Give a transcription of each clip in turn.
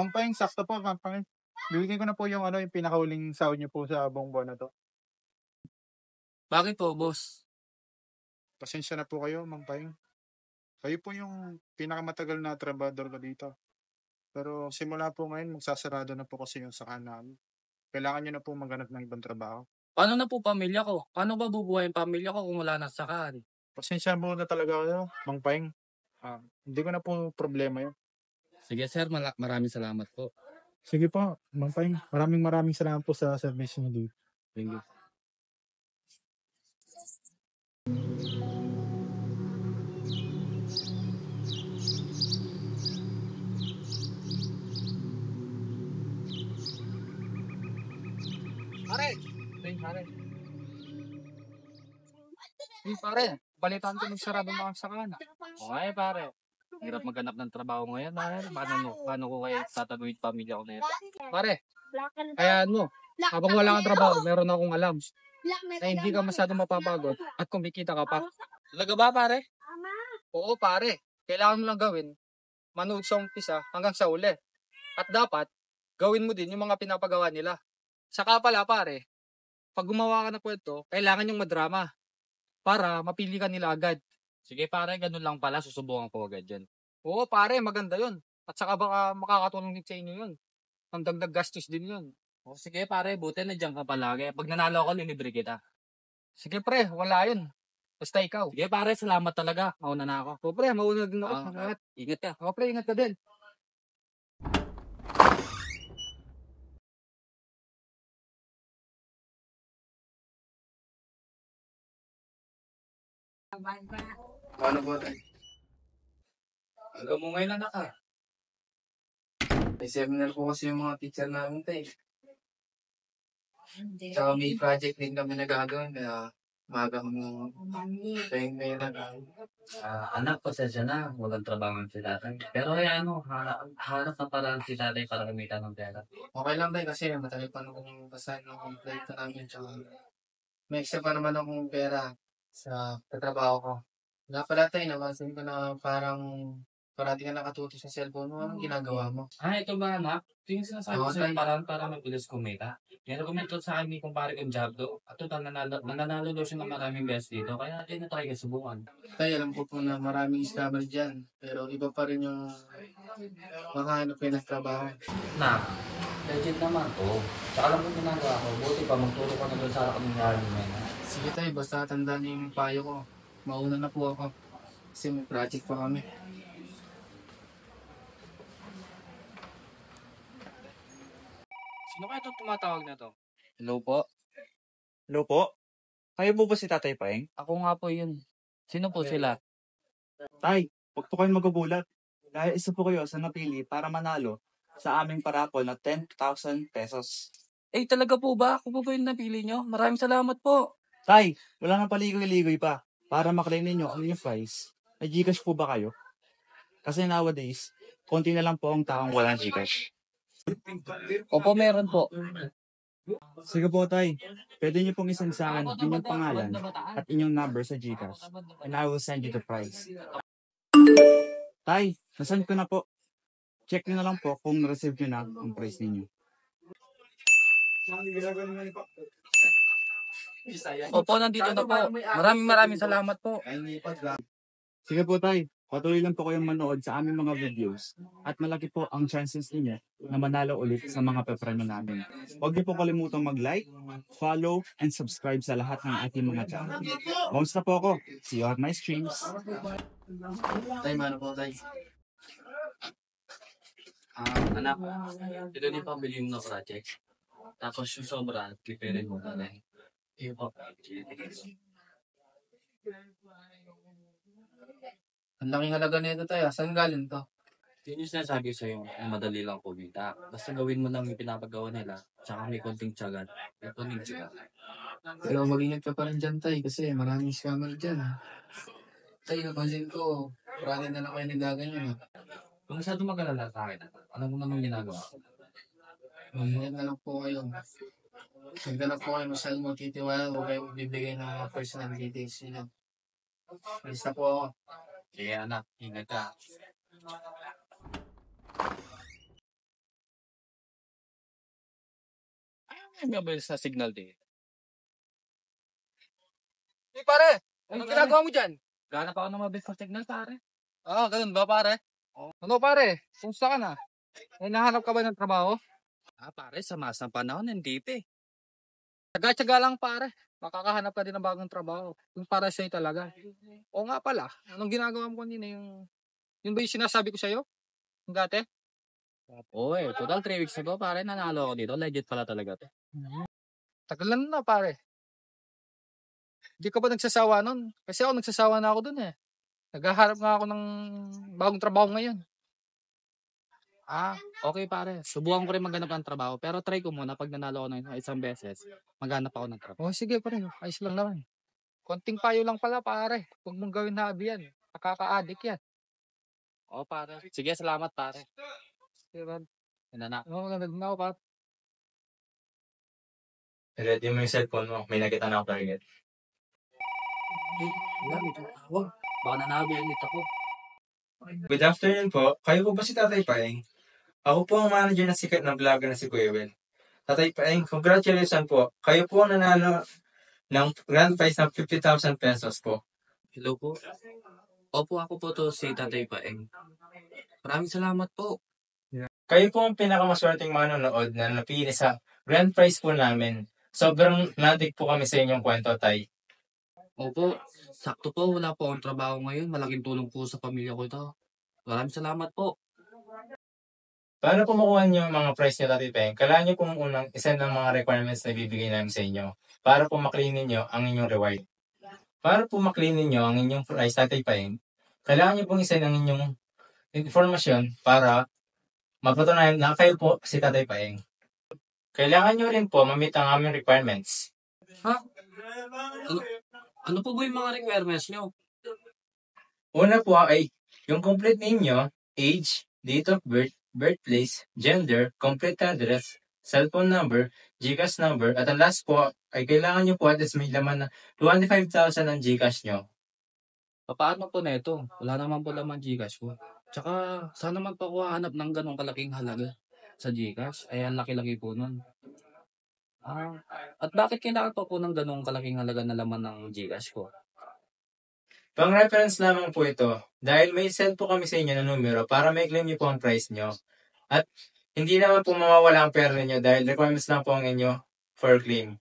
Mang Peng, sakto po, Mang Peng. Bibigyan ko na po yung yung pinakahuling sahod niyo po sa buong buwan na 'to. Bakit po, boss? Pasensya na po kayo, Mang Peng. Kayo po yung pinakamatagal na trabahador ko dito. Pero simula po ngayon, magsasarado na po kasi yung saka namin. Kailangan niyo na po maghanap ng ibang trabaho. Paano na po pamilya ko? Paano ba bubuhayin pamilya ko kung wala na sakaan? Pasensya mo na talaga kayo, Mang Peng. Hindi ko na po problema yun. Sige sir, maraming salamat po. Sige po, Mang Peng. Maraming salamat po sa service niyo dito. Thank you. Pare! Pare. Pare, balitaan ko magsarado na ang sakana. Okay, pare. Hirap maghanap ng trabaho ngayon, pare. Paano ko kaya tataguin pamilya ko na ito? Pare, kaya mo, habang wala kang trabaho, meron akong alam na hindi ka masyadong mapapagod at kumikita ka pa. Talaga ba, pare? Oo, pare. Kailangan mo lang gawin, manood sa umpisa hanggang sa uli. At dapat, gawin mo din yung mga pinapagawa nila. Saka pala, pare, pag gumawa ka ng kwento, kailangan yung madrama para mapili ka nila agad. Sige pare, ganun lang pala, susubukan ko agad yan. Oo pare, maganda yun. At saka baka makakatulong din sa inyo yun. Ang dagdag gastos din yun. O sige pare, buti na dyan ka palagi. Pag nanalo ako, linibre kita. Sige pre, wala yun. Basta ikaw. Sige pare, salamat talaga. Mauna na ako. O pre, mauna din ako. Ingat ka. O pre, ingat ka din. Paano po tayo? Hanggang mo ngayon anak ka. May seminar po kasi yung mga teacher namin tayo. Tsaka may project din kami nagagawin kaya magang tayong may nagagawin. Anak, pasensya na. Walang trabaho si tatay. Pero hanap na parang si tatay para kumita ng pera. Okay lang tayo kasi matagal pa nung basahin ng kompleto namin tsaka may extra pa naman akong pera sa katrabaho ko. Wala pala tayo, napansin ko na parang parati ka nakatuto sa cellphone mo. Anong ginagawa mo? Ito ba anak? Ito yung sinasabi ko Oo, sa'yo tay. para mabilis kumita. Yan komento sa akin ni kumpare kong Jabdo. At total, nananalo daw siya ng maraming beses dito. Kaya din na tayo subukan. Tayo, alam ko po na maraming scammer dyan. Pero iba pa rin yung makahanap kayo ng trabaho. Na, legit naman to. Tsaka lang kung ginagawa ko. Buti pa, magturo ka na doon sa akin ng yarin mo. Sige tayo, basta tandaan niyo yung payo ko. Mauna na po ako. Kasi may project pa kami. Sino kaya itong tumatawag na to? Hello po? Hello po? Kayo po ba si Tatay Paeng? Ako nga po yun. Sino po sila? Tay, huwag po kayong magugulat. Dahil isa po kayo sa napili para manalo sa aming parapol na 10,000 pesos. Talaga po ba? Ako po ba yung napili nyo? Maraming salamat po. Tay, wala nang paligoy-ligoy pa. Para maklaim ninyo ang inyong prize. May Gcash po ba kayo? Kasi nowadays, konti na lang po ang taong walang Gcash. Opo, meron po. Sige po, Tay. Pwede niyo pong isend sa akin inyong pangalan at inyong number sa Gcash. And I will send you the prize. Tay, nasend ko na po. Check nyo na lang po kung na-receive nyo na ang prize ninyo. Opo, nandito na po. Maraming salamat po. Sige po, Tay. Patuloy lang po kayong manood sa aming mga videos at malaki po ang chances ninyo na manalo ulit sa mga pepremyo namin. Huwag niyo po kalimutang mag-like, follow, and subscribe sa lahat ng ating mga channel. Bounce na po ako. See you at my streams. Tayo, mano po tayo. Anak, ito din pambili mo na project. Tapos yung sobra, preparein mo na lang. Iyo po. Ang laking halaga nito tayo. Saan galing to? Yun yung sinasabi ko sa'yo, na madali lang kumita. Basta gawin mo lang yung pinapagawa nila, tsaka may konting tiyagan. May konting tiyagan. Pero mag-ingat ka pa rin dyan, tay. Kasi maraming scammer dyan. Tay, napansin ko. Marami na lang kayo nagaganyan. Kung masyado mag-alala sa akin, alam mo naman ginagawa ko. Mag-ingat na lang po kayo. Maghanap po kayo masyadong magtitiwala. Huwag kayong bibigay ng mga personal details nila. Alis na po ako. Sige anak, ingat ka. May mabilis sa signal din. Hey, pare! Anong ginagawa mo dyan? Ganap ako ng mabilis na signal, pare. Ganun ba, pare? Ano, pare? Kumusta ka na? May nahanap ka ba ng trabaho? Pare, sa mas ng panahon, hindi pa eh. Tsaga-tsaga lang, pare. Makakahanap ka din ng bagong trabaho. Yung para sa'yo talaga. O nga pala, anong ginagawa mo kanina? Yun ba yung sinasabi ko sa'yo? Yung dati? Oo eh, total 3 weeks ago, pare, nanalo ako dito. Legit pala talaga to. Tagalan na, pare. Hindi ka ba nagsasawa nun? Kasi ako nagsasawa na ako dun eh. Naghaharap nga ako ng bagong trabaho ngayon. Okay pare. Subukan ko rin maghanap ng trabaho. Pero try ko muna pag nanalo ako ng isang beses, maghanap ako ng trabaho. O sige, pare. Ayos lang naman. Konting payo lang pala, pare. Huwag mong gawin hobby yan. Nakaka-addict yan. Oo pare. Sige, salamat pare. Diba? Yan na. Maganda na ako, pare. Ready mo yung cellphone mo. May nakita na ako target. Wala, may tumawag. Baka nanalo ulit ako. Good afternoon po. Kayo po ba si Tatay Paeng? Ako po ang manager ng sikat na vlogger na si Kuya Will. Tatay Paeng, congratulations po. Kayo po ang nanalo ng grand prize ng 50,000 pesos po. Hello po. Opo, ako po to si Tatay Paeng. Maraming salamat po. Kayo po ang pinakamaswerteng manonood na napili sa grand prize po namin. Sobrang nadig po kami sa inyong kwento, Tay. Opo, sakto po. Wala po akong trabaho ngayon. Malaking tulong po sa pamilya ko ito. Maraming salamat po. Para po makuha niyo ang mga prize niyo, Tatay Paeng, kailangan niyo pong unang isend ang mga requirements na ibibigay namin sa inyo para po maklaim ninyo ang inyong reward. Para po maklaim ninyo ang inyong prize, Tatay Paeng, kailangan niyo pong isend ang inyong informasyon para mapatunayan na kayo po si Tatay Paeng. Kailangan niyo rin po ma-meet ang aming requirements. Ano po ba yung mga requirements nyo? Una po ay yung complete name niyo, age, date of birth, birthplace, gender, complete address, cellphone number, GCash number, at ang last po ay kailangan niyo po at least may laman na 25,000 ang GCash niyo. Paano po na ito? Wala naman po laman Gcash ko. Tsaka, saan naman po ako hahanap ng ganong kalaking halaga sa Gcash? Ay, ang laki-laki po nun. At bakit kailangan po ng ganong kalaking halaga na laman ng Gcash ko? Pang reference lamang po ito dahil may send po kami sa inyo na numero para may claim niyo po ang price niyo. At hindi naman po mawawala ang pera niyo dahil requirements lang po ang inyo for claim.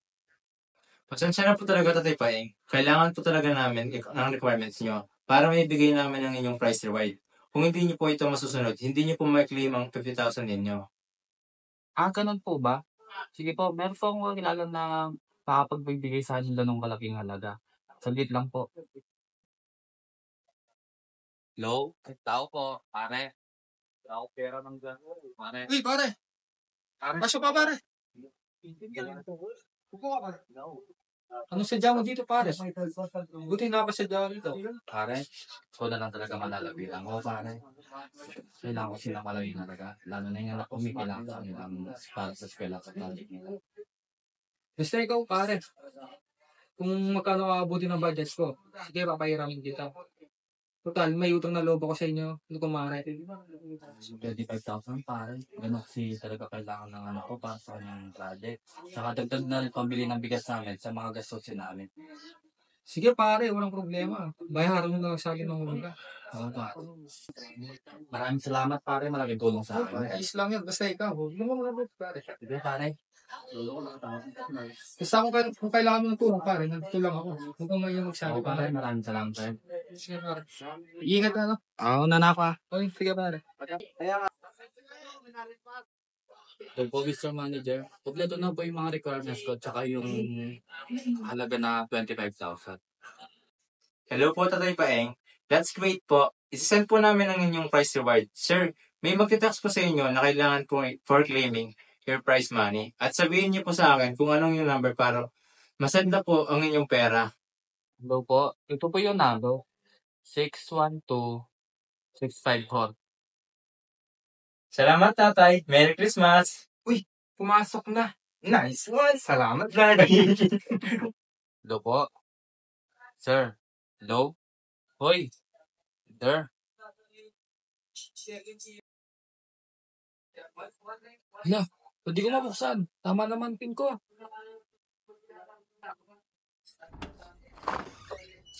Pasensya na po talaga, Tatay Paeng. Kailangan po talaga namin ang requirements niyo para may bigay namin ang inyong price reward. Kung hindi niyo po ito masusunod, hindi niyo po ma-claim ang 50,000 ninyo. Ganun po ba? Sige po, meron po akong kilala na makapagbibigay sa akin ng kalaking halaga. Saglit lang po. Hello? Tao po, pare. Wala akong pera ng gano'n. Pare. Uy, pare! Pasok ka, pare! Upo ka, pare. Anong sadya mo dito, pare? Buti nakasadya dito. Pare, ko na lang talaga malalabihan ko, pare. Kailangan ko silang malawin talaga. Lalo na yung anak ko, may kailangan sa nilang para sa eskwela sa project nila. Basta ikaw, pare. Kung magkano aabuti ng budget ko, sige, papahiramin kita. Total, may utang na loob ako sa inyo. Hindi ko maaari. 25,000 pare. Ganun kasi talaga kailangan ng anak ko para sa kanyang project. Saka dagdag na rin pambili ng bigas namin sa mga gastusin namin. Sige, pare, walang problema. Bayaran mo lang sa akin ng hulugan. Oo, pare. Maraming salamat pare. Malaking tulong sa akin. Ayos lang yan. Basta ikaw. Huwag mo muna, pare. Sige pare. Basta kung kailangan mo ng tulong, pare, nandito lang ako. Huwag kang mayon magsabi, Oo pare. pare. Maraming salamat pare. Sige, pare. Ingat ka, no? Oo, nanak pa. Okay, sige, pare. So po, Mr. Manager, kompleto na po yung mga requirements ko tsaka yung halaga na 25,000. Hello po, Tatay Paeng. That's great po. Isasend po namin ang inyong price reward. Sir, may magtitext po sa inyo na kailangan po for claiming your prize money. At sabihin niyo po sa akin kung anong yung number para masend na po ang inyong pera. Hello po. Ito po yung number. 612-654. Salamat, Tatay. Merry Christmas! Pumasok na. Nice one! Salamat, Lord! Hello po. Sir. Hello? Hoy. Sir. Hala, Hindi ko mabuksan. Tama naman pin ko.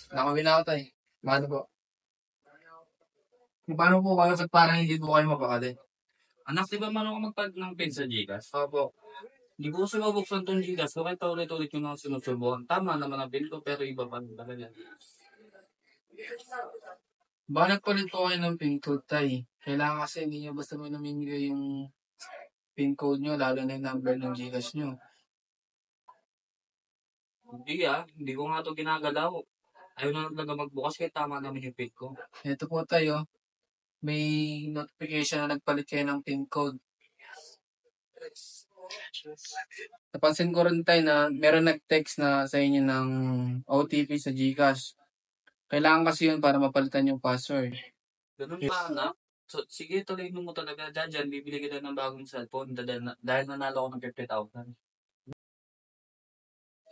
Nakawin na ako tayo. Paano po? Paano po kayo at parang hindi po kayo mapakali? Anak, di ba marunong magpag ng pin sa Gcash? Opo. Hindi ko kasi mabuksan tong Gcash. So, kahit ulit-ulit yung mga sinusubukan. Tama naman ang pin ko, pero iba pa rin talaga. Baka nagpalit po kayo ng pin code tayo. Kailangan kasi hindi nyo basta mo namimigay yung pin code nyo, lalo na yung number ng Gcash nyo. Hindi ko nga ito ginagalaw. Ayaw na talaga magbukas kaya tama naman yung pin ko. Ito po tayo. May notification na nagpalit kayo ng pin code. Napansin ko rin tayo na meron nag-text na sa inyo ng OTP sa GCash. Kailangan kasi yun para mapalitan yung password. Ganun ba, anak? So, sige, tuloy mo talaga. Dyan, bibili kita ng bagong cellphone dahil nanalo ako ng 50,000.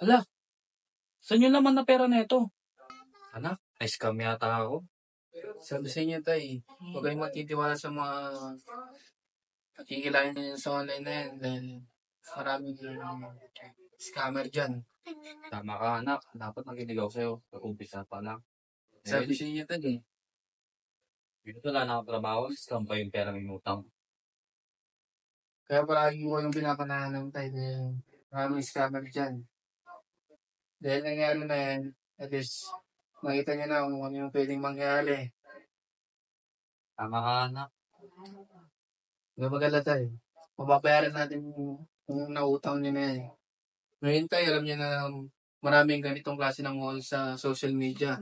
Ala, saan yun naman na pera na ito? Anak, ay scam yata ako. Sabi sa inyo tayo, huwag kayong magtitiwala sa mga nakikilayan nyo sa online na yan dahil maraming scammer dyan. Tama ka, anak. Dapat nakinig ako sa'yo. Pag-umpisa pa lang. Sabi sa inyo tayo, Dito wala na akong trabaho. Scam pa yung perang inutang. kaya palagi ko yung pinapanahanap tayo dahil maraming scammer dyan. Dahil nangyari na yan, at least makita nyo na kung ano yung pwedeng mangyari. Tama ka, anak. Huwag magala tayo. Mababayaran natin yung nautang nyo na yan. Ngayon tayo, alam nyo na maraming ganitong klase ng mall sa social media.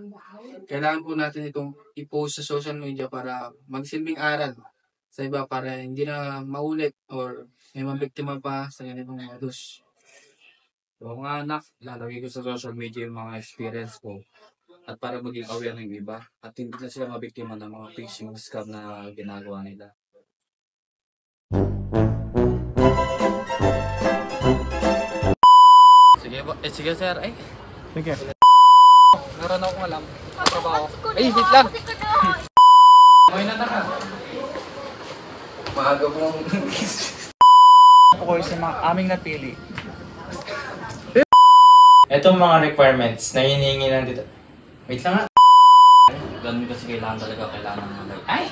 Kailangan po natin itong i-post sa social media para magsilbing aral sa iba para hindi na maulit or may mabiktima pa sa ganitong modus. Oo nga, anak. Lalagay ko sa social media yung mga experience ko. At para maging aware ng iba. At hindi na sila mabiktima ng mga phishing scam na ginagawa nila. Sige sir. Ay, Sige. Meron akong alam. Trabaho. Ay, wait lang. okay na ka. Maaga pong Po kayo sa mga aming napili. Itong mga requirements na hinihingi lang dito. Wait lang nga. Ganun kasi kailangan ng ay!